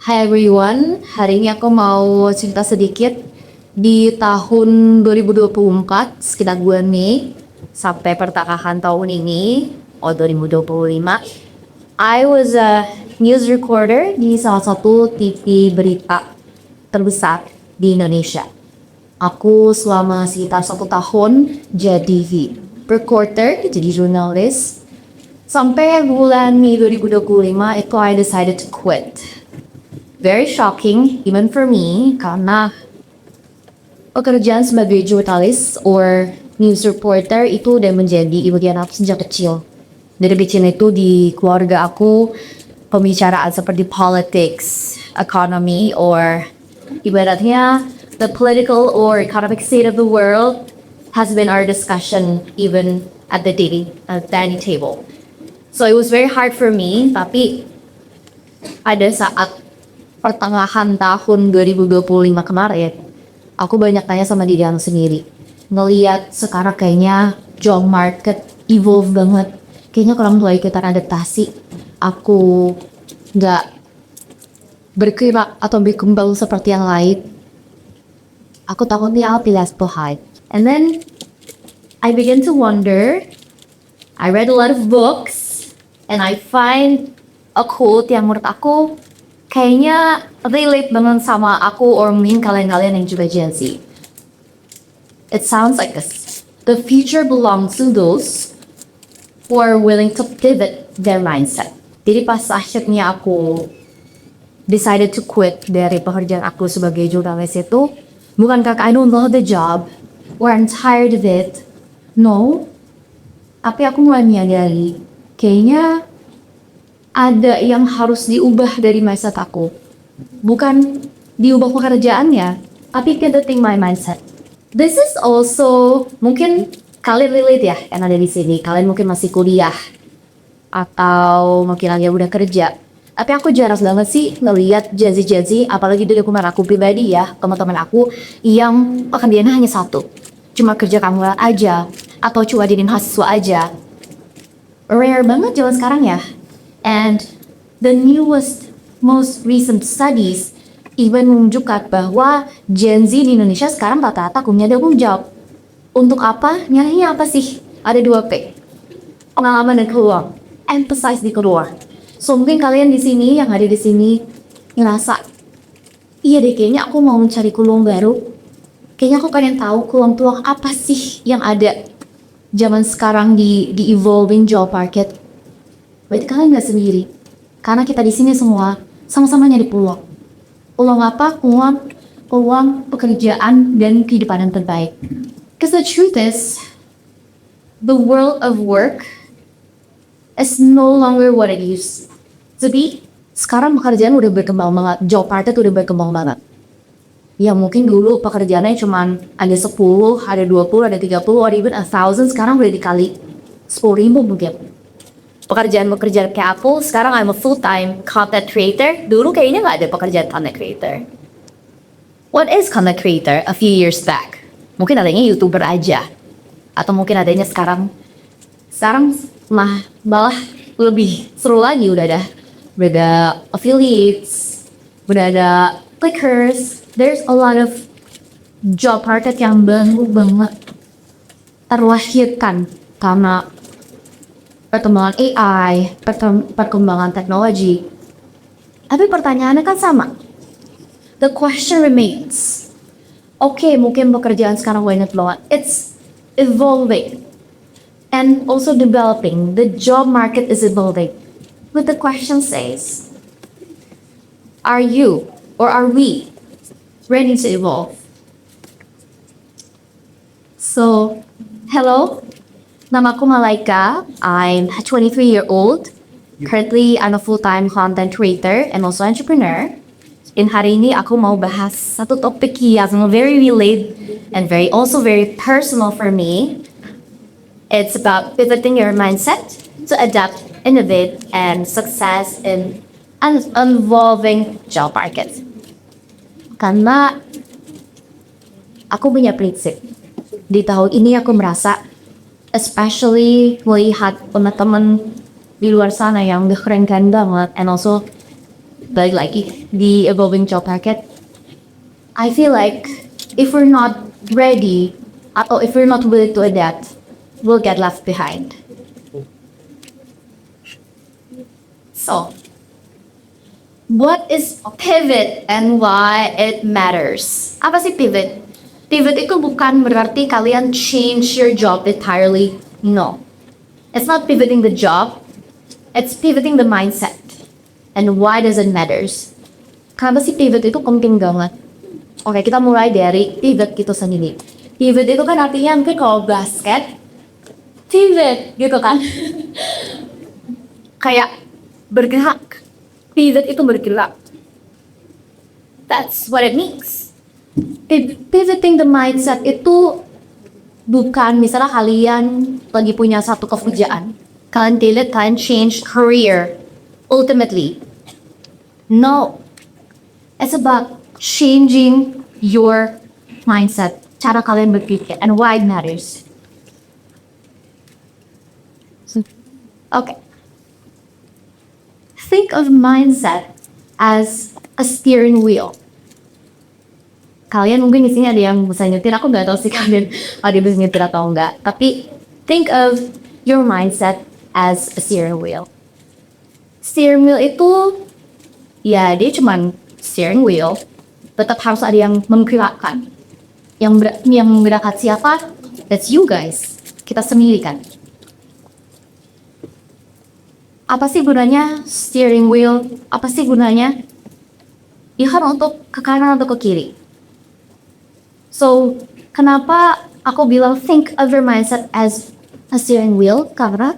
Hai everyone, hari ini aku mau cerita sedikit. Di tahun 2024, sekitar bulan Mei sampai pertengahan tahun ini, 2025, I was a news recorder di salah satu TV berita terbesar di Indonesia. Aku selama sekitar 1 tahun jadi reporter, jadi jurnalis. Sampai bulan Mei 2025 itu I decided to quit. Very shocking, even for me, karena pekerjaan sebagai jurnalis or news reporter itu udah menjadi bagian aku sejak kecil. Dari kecil itu di keluarga aku, pembicaraan seperti politics, economy, or ibaratnya the political or economic state of the world has been our discussion even at the dining table. So it was very hard for me, tapi ada saat pertengahan tahun 2025 kemarin, aku banyak tanya sama diri aku sendiri. Ngeliat sekarang kayaknya job market evolve banget. Kayaknya kalau mulai ikutan adaptasi, aku nggak bergerak atau berkembang seperti yang lain. Aku takutnya I'll be left behind. And then, I began to wonder. I read a lot of books, and I find a quote yang menurut aku kayaknya relate banget sama aku or mungkin kalian-kalian yang juga Gen Z. It sounds like this. The future belongs to those who are willing to pivot their mindset. Jadi pas akhirnya aku decided to quit dari pekerjaan aku sebagai jurnalis itu, bukan karena I don't love the job or I'm tired of it. No. Tapi aku mulai menyadari, kayaknya ada yang harus diubah dari mindset aku. Bukan diubah pekerjaannya, tapi pivoting my mindset. This is also, mungkin kalian relate ya yang ada di sini. Kalian mungkin masih kuliah atau mungkin lagi udah kerja. Tapi aku jarang banget sih ngeliat Gen Z, apalagi dari aku pribadi ya, teman-teman aku yang pekerjaannya hanya satu. Cuma kerja kantoran aja, atau cuma jadi mahasiswa aja. Rare banget zaman sekarang ya. And the most recent studies even menunjukkan bahwa Gen Z di Indonesia sekarang rata-rata punya double job. Untuk apa? Nyarinya apa sih? Ada 2P. Pengalaman dan peluang. Emphasize di kedua. So mungkin kalian di sini, yang ada di sini, ngerasa, iya deh kayaknya aku mau mencari peluang baru. Kayaknya aku pengen tahu peluang-peluang apa sih yang ada zaman sekarang di evolving job market. Berarti kalian nggak sendiri, karena kita di sini semua sama-sama nyari peluang. Peluang apa? Peluang pekerjaan dan kehidupan yang terbaik. Because the truth is, the world of work is no longer what it used to be. Sekarang pekerjaan udah berkembang banget, job market udah berkembang banget. Ya mungkin dulu pekerjaannya cuma ada 10, ada 20, ada 30, or even 1,000, sekarang udah dikali 10,000 mungkin. Pekerjaan kayak aku, sekarang I'm a full-time content creator. Dulu kayaknya nggak ada pekerjaan content creator. What is content creator a few years back? Mungkin adanya YouTuber aja. Atau mungkin adanya sekarang malah lebih seru lagi, udah ada affiliates, udah ada clickers. There's a lot of job market yang baru banget terlahirkan karena perkembangan AI, perkembangan teknologi. Tapi pertanyaannya kan sama. The question remains. Oke, mungkin pekerjaan sekarang banyak banget. It's evolving and also developing. The job market is evolving. But the question says, are you or are we ready to evolve? So, hello. Nama aku Malaika. I'm a 23-year-old. Currently, I'm a full-time content creator and also entrepreneur. In hari ini, aku mau bahas satu topik yang very related and very personal for me. It's about pivoting your mindset to adapt, innovate, and success in an evolving job market. Karena aku punya prinsip. Di tahun ini aku merasa especially melihat teman-teman di luar sana yang udah keren-keren banget and also balik lagi di evolving job market, I feel like if we're not ready atau if we're not willing to adapt, we'll get left behind. So, what is pivot and why it matters? Apa sih pivot? Pivot itu bukan berarti kalian change your job entirely. No. It's not pivoting the job. It's pivoting the mindset. And why does it matters? Kenapa sih pivot itu penting banget? Oke, kita mulai dari pivot gitu sendiri. Pivot itu kan artinya mungkin kalau basket, pivot gitu kan. Kayak bergerak. Pivot itu bergerak. That's what it means. Pivoting the mindset itu bukan misalnya kalian lagi punya satu pekerjaan, kalian pivot, kalian change career ultimately. No. It's about changing your mindset, cara kalian berpikir, and why it matters. Okay. Think of mindset as a steering wheel. Kalian mungkin di sini ada yang bisa nyetir, aku nggak tahu sih kalian ada yang bisa nyetir atau enggak. Tapi think of your mindset as a steering wheel. Steering wheel itu, ya dia cuman steering wheel, tetap harus ada yang menggerakkan. Yang menggerakkan siapa? That's you guys. Kita sendiri kan. Apa sih gunanya steering wheel? Apa sih gunanya? Ya kan untuk ke kanan atau ke kiri. So, kenapa aku bilang think of your mindset as a steering wheel? Karena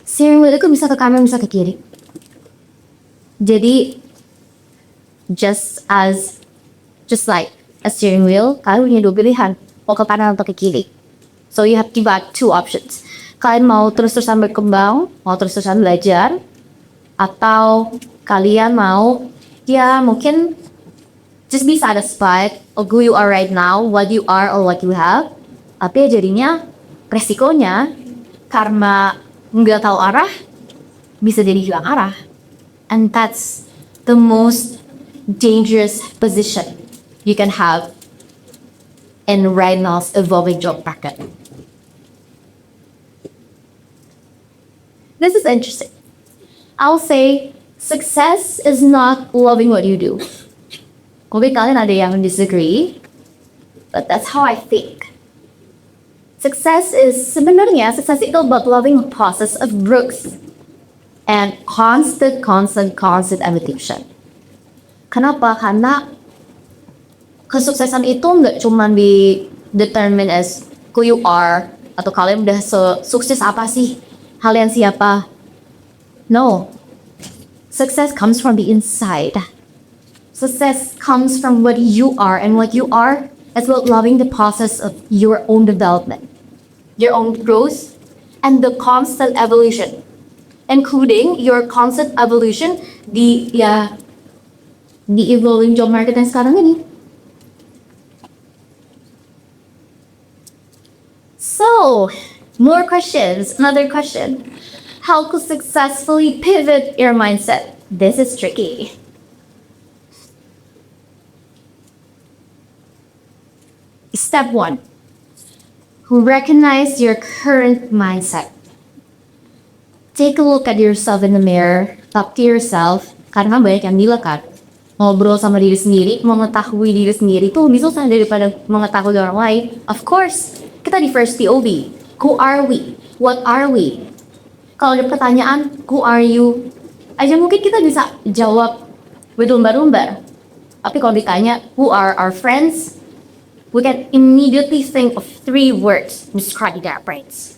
steering wheel itu bisa ke kanan, bisa ke kiri. Jadi, just like a steering wheel, kalian punya dua pilihan, mau ke kanan atau ke kiri. So, you have to got two options. Kalian mau terus-terusan berkembang, mau terus-terusan belajar, atau kalian mau, ya mungkin just be satisfied of who you are right now, what you are or what you have. Tapi jadinya resikonya karena nggak tahu arah, bisa jadi hilang arah. And that's the most dangerous position you can have in right now's evolving job market. This is interesting. I'll say success is not loving what you do. Mungkin kalian ada yang disagree, but that's how I think. Success itu about loving the process of growth and constant evolution. Kenapa? Karena kesuksesan itu nggak cuma di determine as who you are, atau kalian udah sukses apa sih, kalian siapa. No, success comes from the inside. Success comes from what you are, and what you are is about loving the process of your own development, your own growth, and the constant evolution, including your constant evolution di evolving job market yang sekarang ini. So, more questions. Another question. How to successfully pivot your mindset? This is tricky. Step 1. Recognize your current mindset. Take a look at yourself in the mirror. Talk to yourself. Karena banyak yang bilang kan, ngobrol sama diri sendiri, mengetahui diri sendiri itu lebih susah daripada mengetahui orang lain. Of course, kita di first POV. Who are we? What are we? Kalau ada pertanyaan, who are you? Aja mungkin kita bisa jawab berlumba-lumba. Tapi kalau ditanya, who are our friends? We can immediately think of 3 words describing our brains.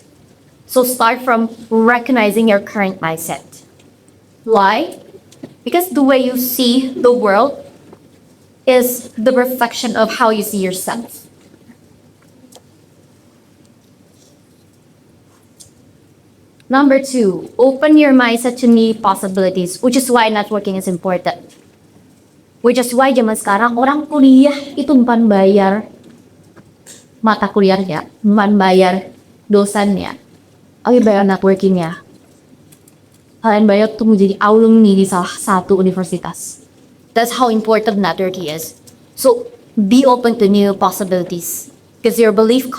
So start from recognizing your current mindset. Why? Because the way you see the world is the reflection of how you see yourself. Number 2, open your mindset to new possibilities, which is why networking is important. Which is why zaman sekarang orang kuliah itu bukan bayar mata kuliahnya, bukan bayar dosennya, tapi bayar networkingnya. kalian banyak tuh menjadi alumni di salah satu universitas. That's how important networking is. So, be open to new possibilities. Because your beliefs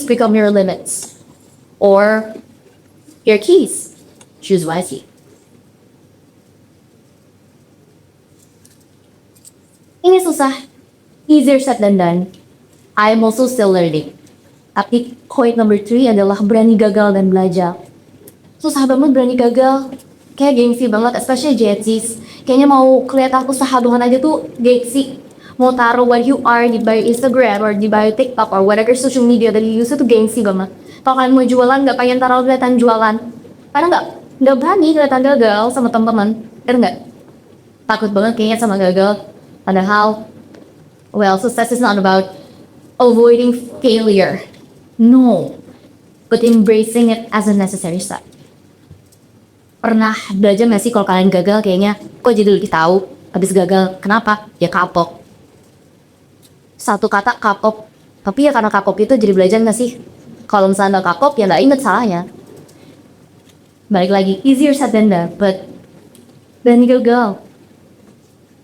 become your limits. Or your keys. Choose wisely. Ini susah. Easier said than done. I'm also still learning. Tapi point number 3 adalah berani gagal dan belajar. Susah banget berani gagal. Kayak gengsi banget, especially Gen Zs. Kayaknya mau kelihatan usaha doang aja tuh gengsi. Mau taruh what you are di bio Instagram or di bio TikTok or whatever social media that you use itu gengsi banget. Kalau kalian mau jualan, nggak pengen taruh kelihatan jualan. Karena nggak berani kelihatan gagal sama teman-teman. Kan nggak? Takut banget kayaknya sama gagal. Padahal, well, success is not about avoiding failure. No. But embracing it as a necessary step. Pernah belajar gak sih kalau kalian gagal kayaknya, kok jadi lebih tahu habis gagal, kenapa? Ya kapok. Satu kata kapok. Tapi ya karena kapok itu jadi belajar gak sih? Kalau misalnya gak kapok ya gak inget salahnya. Balik lagi, easier said than done, but then gagal.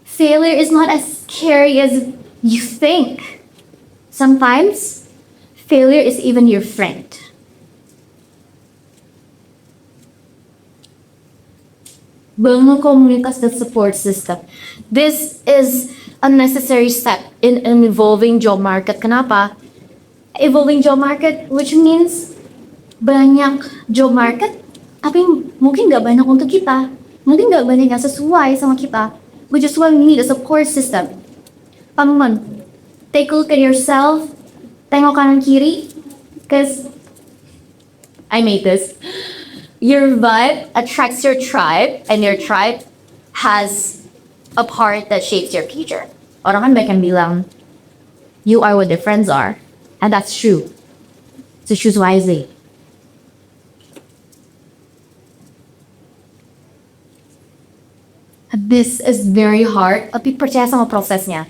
Failure is not as scary as you think. Sometimes, failure is even your friend. Bangun komunitas dan support system. This is a necessary step in an evolving job market. Kenapa? Evolving job market, which means banyak job market, tapi mungkin nggak banyak untuk kita. Mungkin nggak banyak yang sesuai sama kita. Which is why we need a support system. Teman-teman, take a look at yourself. Tengok kanan kiri. Because I made this. Your vibe attracts your tribe, and your tribe has a part that shapes your future. Orang kan banyak yang bilang, you are what your friends are. And that's true. So choose wisely. This is very hard, tapi percaya sama prosesnya.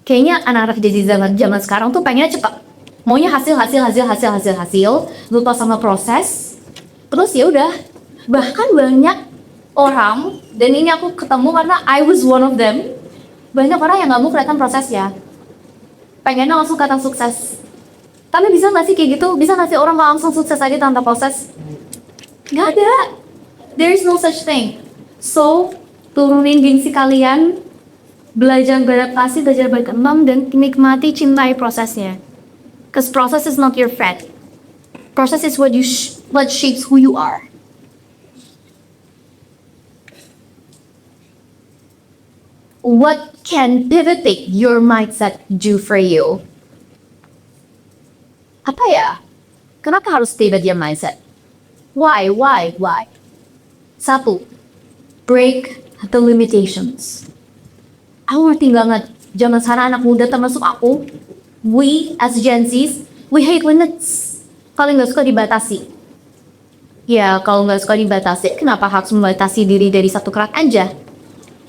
Kayaknya anak-anak di zaman sekarang tuh pengennya cepat. Maunya hasil, lupa sama proses. Terus ya udah, bahkan banyak orang, dan ini aku ketemu karena I was one of them. Banyak orang yang nggak mau kelihatan prosesnya, pengennya langsung kata sukses. Tapi bisa nggak sih kayak gitu? Bisa nggak sih orang nggak langsung sukses aja tanpa proses? Nggak ada. There is no such thing. So turunin gengsi kalian, belajar beradaptasi, belajar berkembang, dan nikmati, cintai prosesnya. Cause process is not your friend. Process is what shapes who you are. What can pivoting your mindset do for you? Apa ya? Kenapa harus pivot your mindset? Why? 1. Break the limitations. Aku ngerti banget, zaman sekarang anak muda termasuk aku, we as Gen Zs, we hate limits. Kalau nggak suka dibatasi. Ya, kalau nggak suka dibatasi, kenapa harus membatasi diri dari satu kerak aja?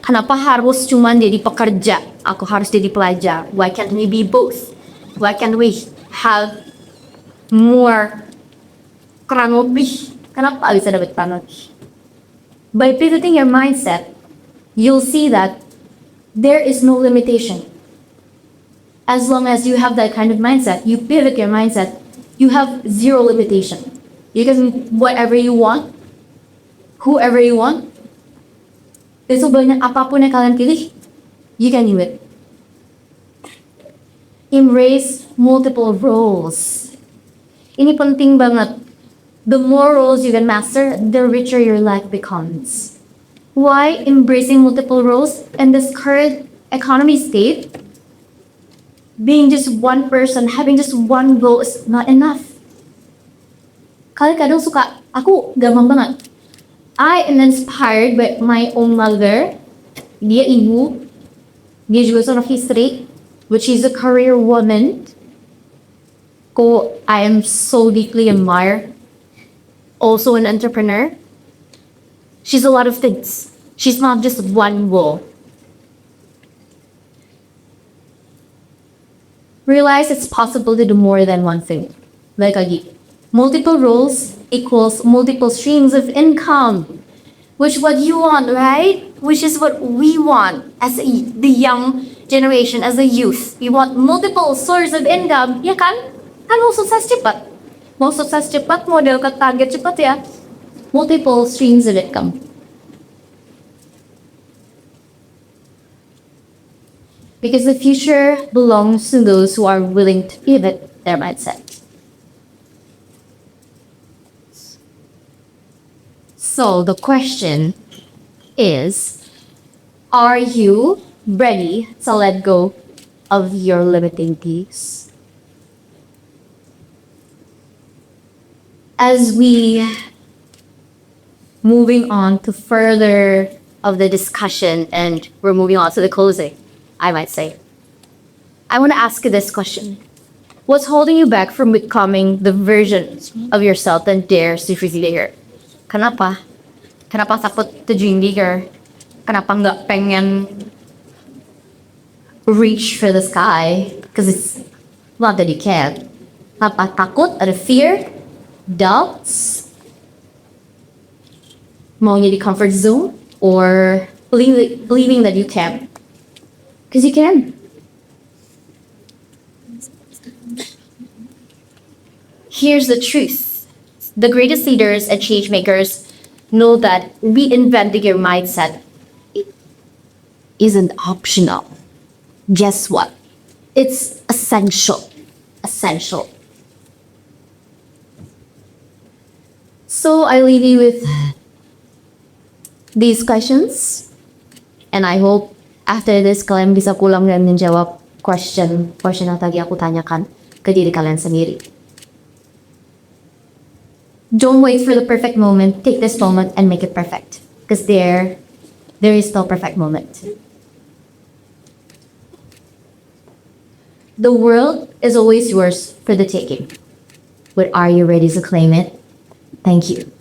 Kenapa harus cuman jadi pekerja? Aku harus jadi pelajar. Why can't we be both? Why can't we have more keran lebih? Kenapa bisa dapat keran lebih? By pivoting your mindset, you'll see that there is no limitation. As long as you have that kind of mindset, you pivot your mindset, you have zero limitation. You can whatever you want, whoever you want. So banyak apapun yang kalian pilih, you can do it. Embrace multiple roles. Ini penting banget. The more roles you can master, the richer your life becomes. Why embracing multiple roles in this current economy state? Being just one person, having just one role is not enough. Kalian kadang suka, aku gampang banget. I am inspired by my own mother. Dia ibu. Dia juga seorang istri, which is a career woman. I am so deeply admired. Also an entrepreneur. She's a lot of things. She's not just one role. Realize it's possible to do more than one thing. Like lagi, multiple roles equals multiple streams of income. Which what you want, right? Which is what we want as the young generation, as a youth. We want multiple sources of income, ya kan? Kan mau sukses cepat. Mau sukses cepat, model ke target cepat ya. Multiple streams of income. Because the future belongs to those who are willing to pivot their mindset. So the question is, are you ready to let go of your limiting beliefs? As we moving on to further of the discussion and we're moving on to the closing, I might say, I want to ask you this question. What's holding you back from becoming the version of yourself that dares to dream bigger? Kenapa? Kenapa takut to dream bigger? Kenapa nggak pengen reach for the sky? Because it's not that you can't. Kenapa takut? Ada fear? Doubts? Maunya di comfort zone? Or believing that you can? Because you can. Here's the truth. The greatest leaders and change makers know that reinventing your mindset isn't optional. Guess what? It's essential. Essential. So I leave you with these questions. And I hope after this kalian bisa pulang dan menjawab question yang tadi aku tanyakan ke diri kalian sendiri. Don't wait for the perfect moment. Take this moment and make it perfect. Because there is no perfect moment. The world is always yours for the taking. But are you ready to claim it? Thank you.